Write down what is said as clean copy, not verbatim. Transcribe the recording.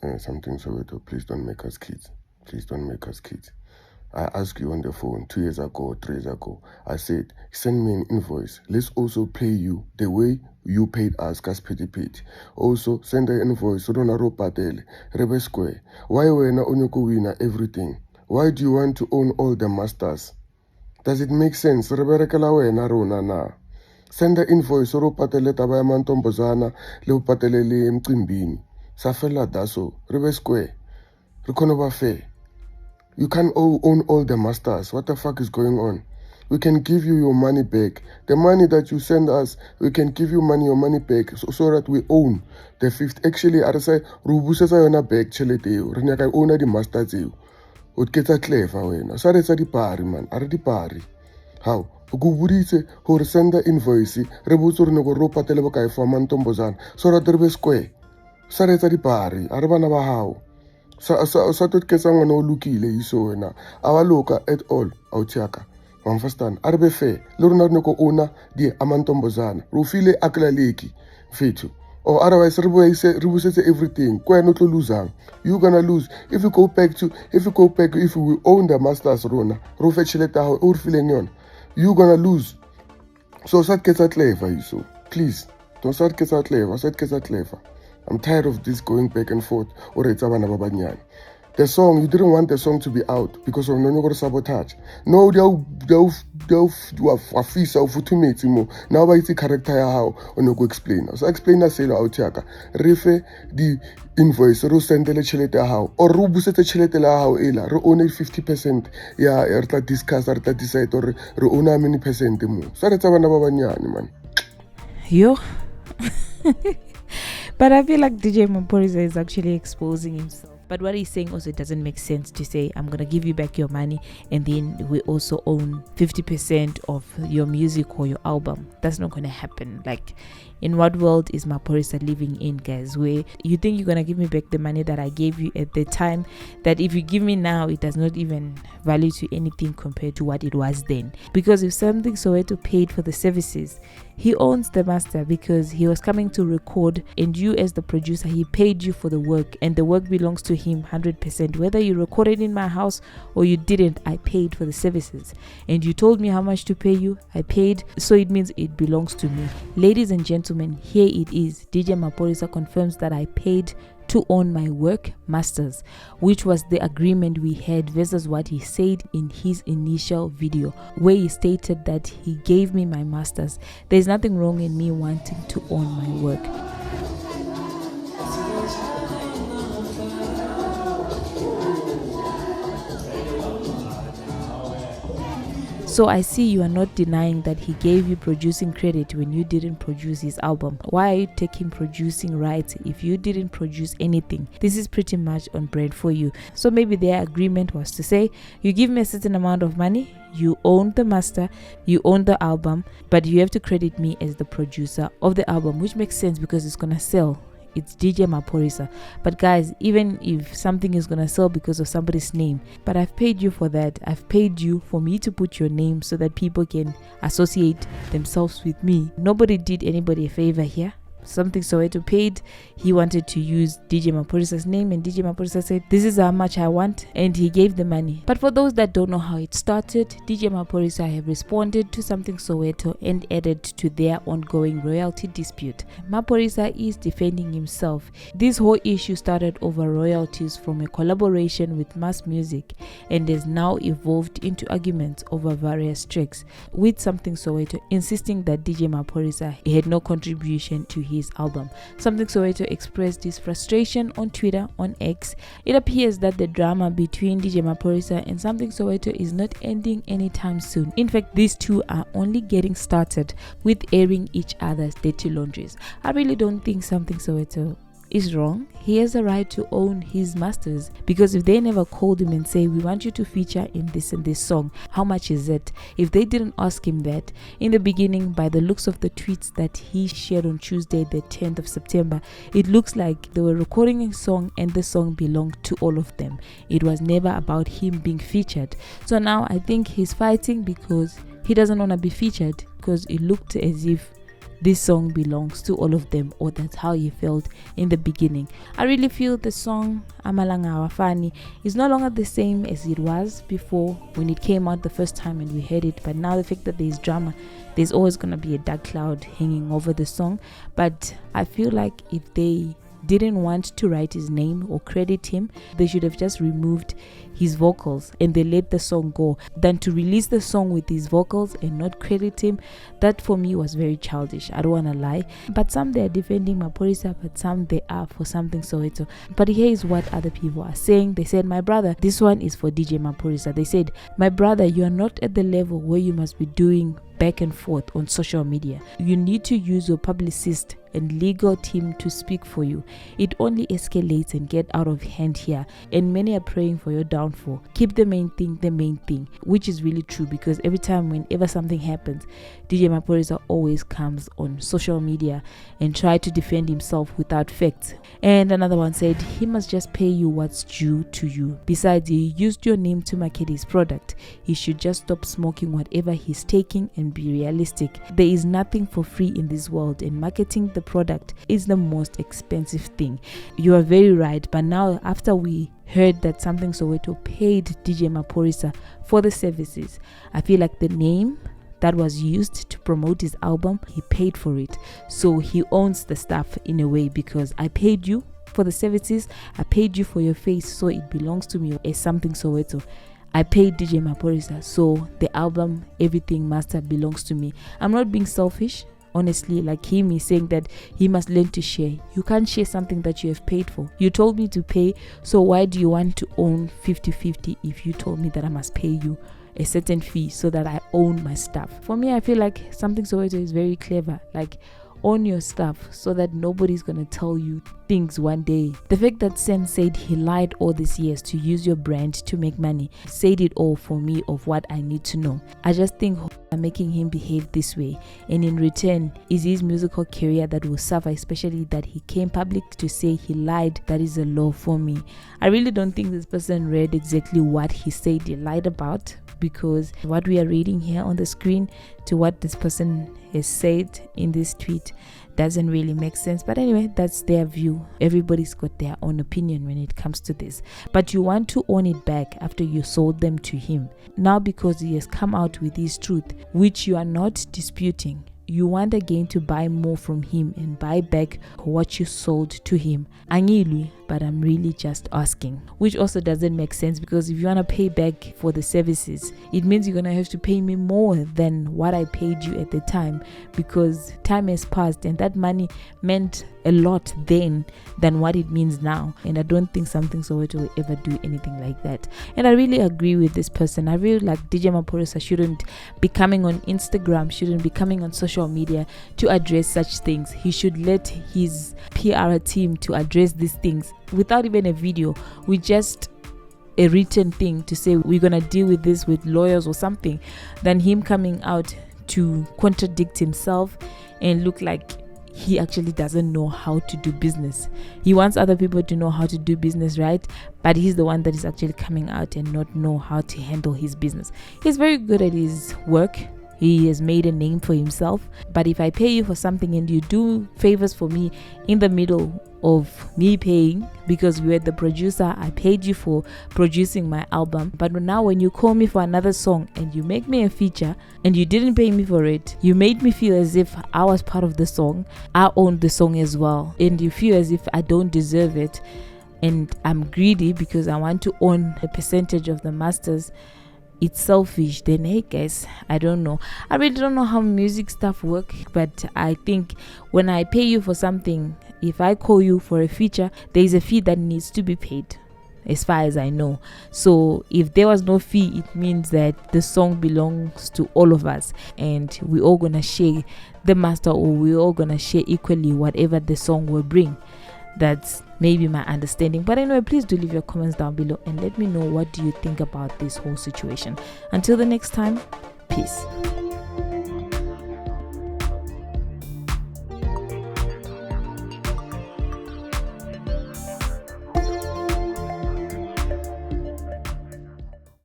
Samthing Soweto, please don't make us kids. Please don't make us kids. I asked you on the phone 2 years ago, 3 years ago. I said, send me an invoice. Let's also pay you the way you paid us, kas pity. Also, send an invoice. Rona ro patele. Rebe square. Why wena onyoko winner everything? Why do you want to own all the masters? Does it make sense? Rebe rekela wena rona na. Send the invoice. Ro patele taba ya mantombazana. Le patele le mcimbini. Safela daso. Rebe square. Rekono ba fair. You can't own all the masters. What the fuck is going on? We can give you your money back. The money that you send us, we can give you your money back so that we own the fifth. Actually, I say, Rubusesa yona back chelete. Renyaka own the masters. Would get a clever way. Sorry, it's a pari, man. Are the pari. How? Guburise, who send the invoice, Rebusur no ropa televokai for Mantombozan, so that there be square. Sorry, it's a pari. Arabana how? Sa tot kesang no lukile iso na awaloka at all autiaka understand arbe fe loruna no ko una di amantombozana rufile aklaleki fethu or otherwise rebusetse everything kwena tlo losang you gonna lose if you go back if we own the masters rona rufetchileta how or feeling yon you gonna lose so sat ketsa clever iso please don't start ketsa clever. I'm tired of this going back and forth. The song, you didn't want the song to be out because of no sabotage. No, they'll afisa ufutumeti mo. Now by the character how on go explain. So explain that say out yaka. Refe the invoice ro sendele chelete how or ro busete chelete la how ela ro own 50%. Yeah, erta discuss erta decide or ro own how many percent mo. So that's bana babanyani man. Yo. But I feel like DJ Maphorisa is actually exposing himself. But what he's saying also doesn't make sense to say, I'm going to give you back your money and then we also own 50% of your music or your album. That's not going to happen. Like, in what world is Maphorisa living in, guys, where you think you're going to give me back the money that I gave you at the time, that if you give me now, it does not even value to anything compared to what it was then? Because if Samthing Soweto paid for the services, he owns the master because he was coming to record, and you as the producer, he paid you for the work and the work belongs to him 100%. Whether you recorded in my house or you didn't, I paid for the services. And you told me how much to pay you, I paid, so it means it belongs to me. Ladies and gentlemen, here it is. DJ Maphorisa confirms that I paid to own my work masters, which was the agreement we had versus what he said in his initial video, where he stated that he gave me my masters. There's nothing wrong in me wanting to own my work. So I see you are not denying that he gave you producing credit when you didn't produce his album. Why are you taking producing rights if you didn't produce anything? This is pretty much on brand for you. So maybe their agreement was to say, you give me a certain amount of money, you own the master, you own the album, but you have to credit me as the producer of the album, which makes sense because it's gonna sell. It's DJ Maphorisa. But guys, even if something is gonna sell because of somebody's name, but I've paid you for that. I've paid you for me to put your name so that people can associate themselves with me. Nobody did anybody a favor here. Samthing Soweto paid. He wanted to use DJ Maphorisa's name, and DJ Maphorisa said, this is how much I want, and he gave the money. But for those that don't know how it started, DJ Maphorisa have responded to Samthing Soweto and added to their ongoing royalty dispute. Maphorisa is defending himself. This whole issue started over royalties from a collaboration with Mass Music and has now evolved into arguments over various tracks, with Samthing Soweto insisting that DJ Maphorisa had no contribution to his album. Samthing Soweto expressed his frustration on Twitter, on X. It appears that the drama between DJ Maphorisa and Samthing Soweto is not ending anytime soon. In fact, these two are only getting started with airing each other's dirty laundries. I really don't think Samthing Soweto is wrong. He has a right to own his masters, because if they never called him and say, we want you to feature in this and this song, how much is it? If they didn't ask him that in the beginning, by the looks of the tweets that he shared on Tuesday the 10th of September, it looks like they were recording a song and the song belonged to all of them. It was never about him being featured. So now I think he's fighting because he doesn't want to be featured, because it looked as if this song belongs to all of them, or that's how he felt in the beginning. I really feel the song Amalanga Awafani is no longer the same as it was before when it came out the first time and we heard it. But now the fact that there's drama, there's always going to be a dark cloud hanging over the song. But I feel like if they didn't want to write his name or credit him, they should have just removed his vocals and they let the song go, than to release the song with his vocals and not credit him. That for me was very childish, I don't want to lie. But some they are defending Maphorisa, but some they are for Samthing Soweto. But here is what other people are saying. They said, my brother, this one is for DJ Maphorisa. They said, my brother, you are not at the level where you must be doing back and forth on social media. You need to use your publicist and legal team to speak for you. It only escalates and get out of hand here, and many are praying for your downfall. Keep the main thing, which is really true, because every time whenever something happens, DJ Maphorisa always comes on social media and try to defend himself without facts. And another one said, he must just pay you what's due to you. Besides, he used your name to market his product. He should just stop smoking whatever he's taking and be realistic. There is nothing for free in this world, and marketing the product is the most expensive thing. You are very right. But now, after we heard that Samthing Soweto paid DJ Maphorisa for the services, I feel like the name that was used to promote his album, he paid for it. So he owns the stuff in a way, because I paid you for the services, I paid you for your face, so it belongs to me as Samthing Soweto. I paid DJ Maphorisa, so the album, everything, master, belongs to me. I'm not being selfish, honestly. Like him is saying that he must learn to share. You can't share something that you have paid for. You told me to pay, so why do you want to own 50-50 if you told me that I must pay you a certain fee so that I own my stuff? For me, I feel like Samthing Soweto is very clever. Like, own your stuff so that nobody's gonna tell you things one day. The fact that Sen said he lied all these years to use your brand to make money said it all for me of what I need to know. I just think I'm making him behave this way, and in return is his musical career that will suffer, especially that he came public to say he lied. That is a law for me. I really don't think this person read exactly what he said he lied about, because what we are reading here on the screen to what this person has said in this tweet doesn't really make sense. But anyway, that's their view. Everybody's got their own opinion when it comes to this. But you want to own it back after you sold them to him. Now, because he has come out with his truth, which you are not disputing, you want again to buy more from him and buy back what you sold to him. Angilwi, but I'm really just asking, which also doesn't make sense, because if you want to pay back for the services, it means you're gonna have to pay me more than what I paid you at the time, because time has passed and that money meant a lot then than what it means now. And I don't think Samthing Soweto will ever do anything like that. And I really agree with this person. I really like DJ Maphorisa shouldn't be coming on Instagram, shouldn't be coming on social media to address such things. He should let his PR team to address these things without even a video, with just a written thing to say we're gonna deal with this with lawyers or something, than him coming out to contradict himself and look like he actually doesn't know how to do business. He wants other people to know how to do business, right? But he's the one that is actually coming out and not know how to handle his business. He's very good at his work. He has made a name for himself. But if I pay you for something and you do favors for me in the middle of me paying, because you were the producer, I paid you for producing my album, but now when you call me for another song and you make me a feature and you didn't pay me for it, you made me feel as if I was part of the song, I owned the song as well, and you feel as if I don't deserve it and I'm greedy because I want to own a percentage of the masters. It's selfish. Then hey guys, I don't know. I really don't know how music stuff work, but I think when I pay you for something, if I call you for a feature, there is a fee that needs to be paid, as far as I know. So if there was no fee, it means that the song belongs to all of us and we all gonna share the master, or we all gonna share equally whatever the song will bring. That's maybe my understanding. But anyway, please do leave your comments down below and let me know what do you think about this whole situation. Until the next time, peace.